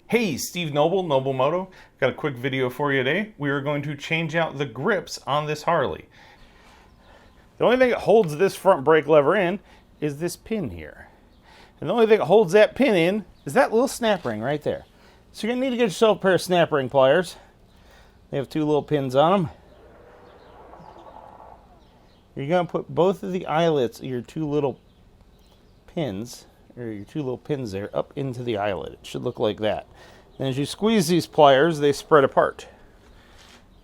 Hey, Steve Noble, Noble Moto. Got a quick video for you today. We are going to change out the grips on this Harley. The only thing that holds this front brake lever in is this pin here. And the only thing that holds that pin in is that little snap ring right there. So you're going to need to get yourself a pair of snap ring pliers. They have two little pins on them. You're going to put both of the eyelets of your two little pins, or your two little pins there, up into the eyelet. It should look like that. And as you squeeze these pliers, they spread apart.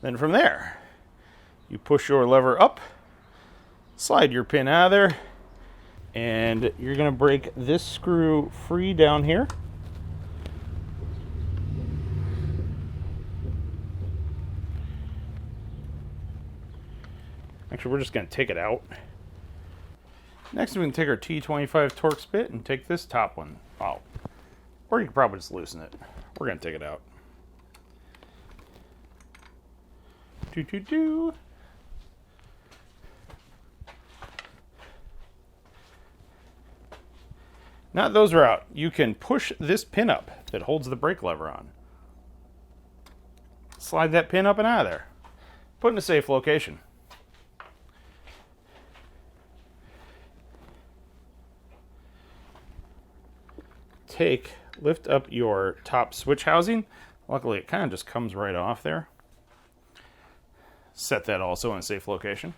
Then from there, you push your lever up, slide your pin out of there, and you're going to break this screw free down here. Actually, we're just going to take it out. Next, we're going to take our T25 Torx bit and take this top one out. Or you can probably just loosen it. We're going to take it out. Now that those are out, you can push this pin up that holds the brake lever on. Slide that pin up and out of there. Put it in a safe location. Lift up your top switch housing. Luckily, it kind of just comes right off there. Set that also in a safe location.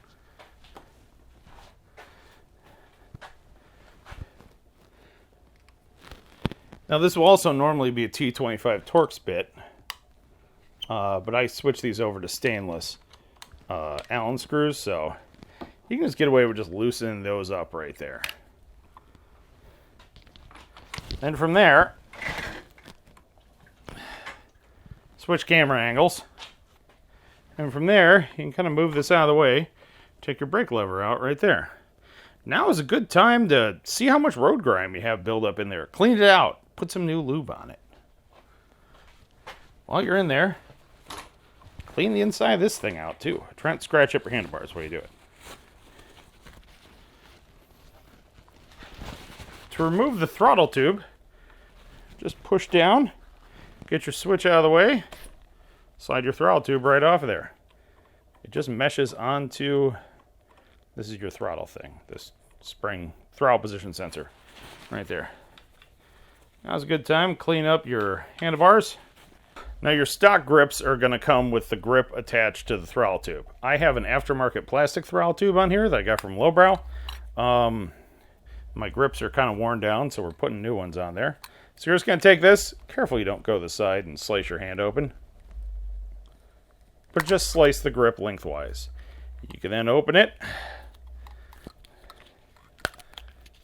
Now, this will also normally be a T25 Torx bit, but I switched these over to stainless Allen screws, so you can just get away with just loosening those up right there. And from there, switch camera angles. And from there, you can kind of move this out of the way, take your brake lever out right there. Now is a good time to see how much road grime you have built up in there. Clean it out. Put some new lube on it. While you're in there, clean the inside of this thing out too. Try not to scratch up your handlebars while you do it. To remove the throttle tube, just push down, get your switch out of the way, slide your throttle tube right off of there. It just meshes onto, this is your throttle thing, this spring throttle position sensor right there. Now's a good time, clean up your handlebars. Now your stock grips are going to come with the grip attached to the throttle tube. I have an aftermarket plastic throttle tube on here that I got from Lowrider. My grips are kind of worn down, so we're putting new ones on there. So you're just going to take this. Careful you don't go to the side and slice your hand open. But just slice the grip lengthwise. You can then open it.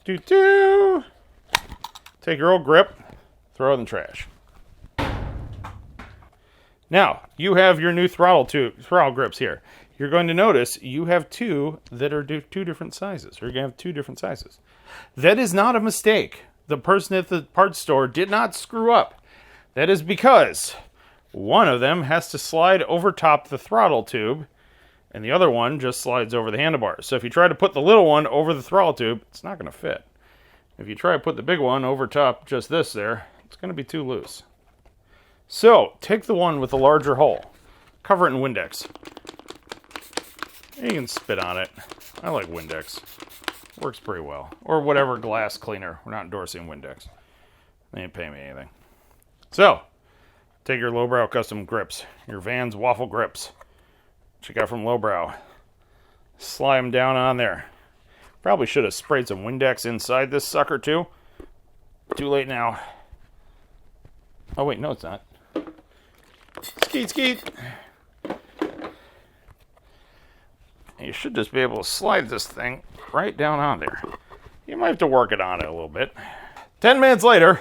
Take your old grip, throw it in the trash. Now, you have your new throttle grips here. You're going to notice you have two that are two different sizes. You're going to have two different sizes. That is not a mistake. The person at the parts store did not screw up. That is because one of them has to slide over top the throttle tube, and the other one just slides over the handlebars. So if you try to put the little one over the throttle tube, it's not going to fit. If you try to put the big one over top just this there, it's going to be too loose. So take the one with the larger hole. Cover it in Windex. You can spit on it. I like Windex. Works pretty well. Or whatever glass cleaner. We're not endorsing Windex. They ain't paying me anything. So, take your lowbrow custom grips. Your Vans waffle grips. Check out from Lowbrow. Slide them down on there. Probably should have sprayed some Windex inside this sucker too. Too late now. Oh wait, no it's not. Skeet, skeet. You should just be able to slide this thing right down on there. You might have to work it on it a little bit. 10 minutes later,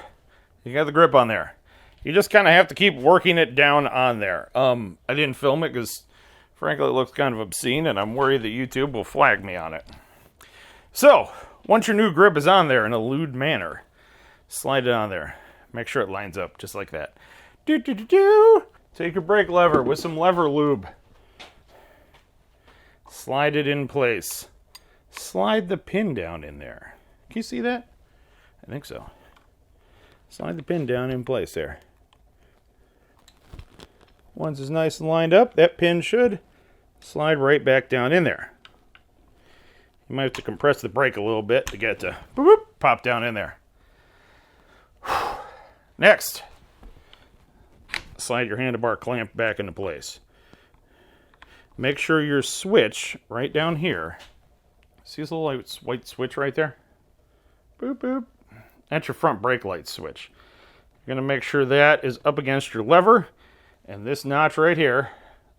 you got the grip on there. You just kind of have to keep working it down on there. I didn't film it because, frankly, it looks kind of obscene, and I'm worried that YouTube will flag me on it. So, once your new grip is on there in a lewd manner, slide it on there. Make sure it lines up just like that. Take your brake lever with some lever lube. Slide it in place. Slide the pin down in there. Can you see that? I think so. Slide the pin down in place there. Once it's nice and lined up, that pin should slide right back down in there. You might have to compress the brake a little bit to get it to boop, boop, pop down in there. Next, slide your handlebar clamp back into place. Make sure your switch right down here, see this little white switch right there? Boop, boop. That's your front brake light switch. You're going to make sure that is up against your lever, and this notch right here,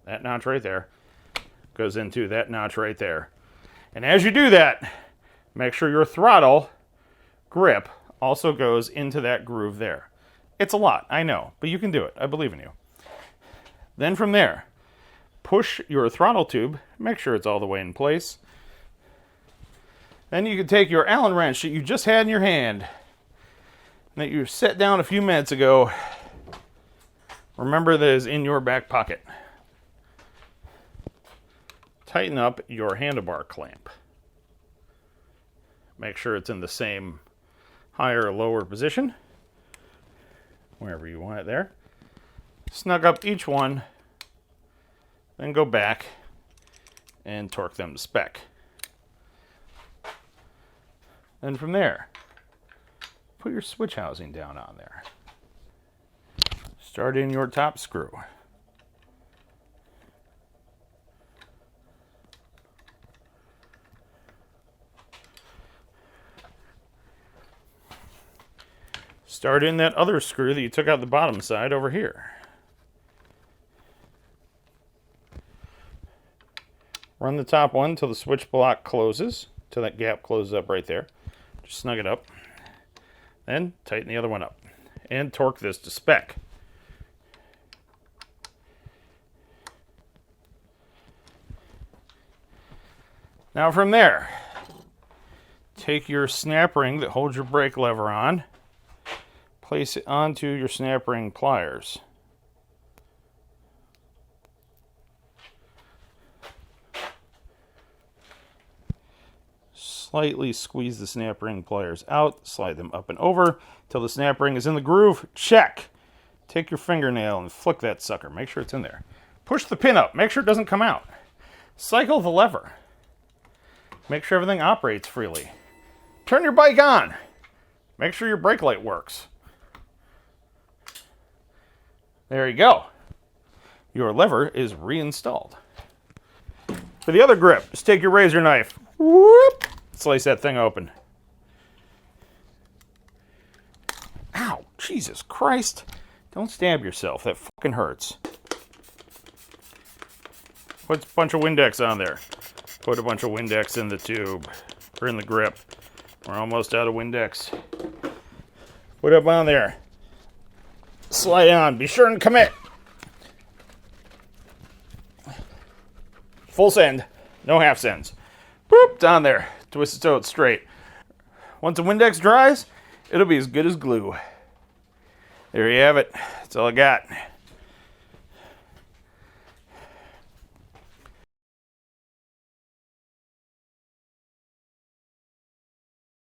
that notch right there, goes into that notch right there. And as you do that, make sure your throttle grip also goes into that groove there. It's a lot, I know, but you can do it. I believe in you. Then from there, push your throttle tube, make sure it's all the way in place. Then you can take your Allen wrench that you just had in your hand, that you set down a few minutes ago. Remember that is in your back pocket. Tighten up your handlebar clamp. Make sure it's in the same higher or lower position, wherever you want it there. Snug up each one, then go back and torque them to spec. Then from there, put your switch housing down on there. Start in your top screw. Start in that other screw that you took out the bottom side over here. Run the top one till the switch block closes, till that gap closes up right there. Just snug it up. Then tighten the other one up. And torque this to spec. Now from there, take your snap ring that holds your brake lever on, place it onto your snap ring pliers. Slightly squeeze the snap ring pliers out, slide them up and over till the snap ring is in the groove. Check. Take your fingernail and flick that sucker. Make sure it's in there. Push the pin up. Make sure it doesn't come out. Cycle the lever. Make sure everything operates freely. Turn your bike on. Make sure your brake light works. There you go. Your lever is reinstalled. For the other grip, just take your razor knife. Whoop, slice that thing open. Ow, Jesus Christ. Don't stab yourself. That fucking hurts. Put a bunch of Windex on there. Put a bunch of Windex in the tube, or in the grip. We're almost out of Windex. Put it up on there. Slide on. Be sure and commit. Full send. No half sends. Boop, down there. Twist it so it's straight. Once the Windex dries, it'll be as good as glue. There you have it. That's all I got.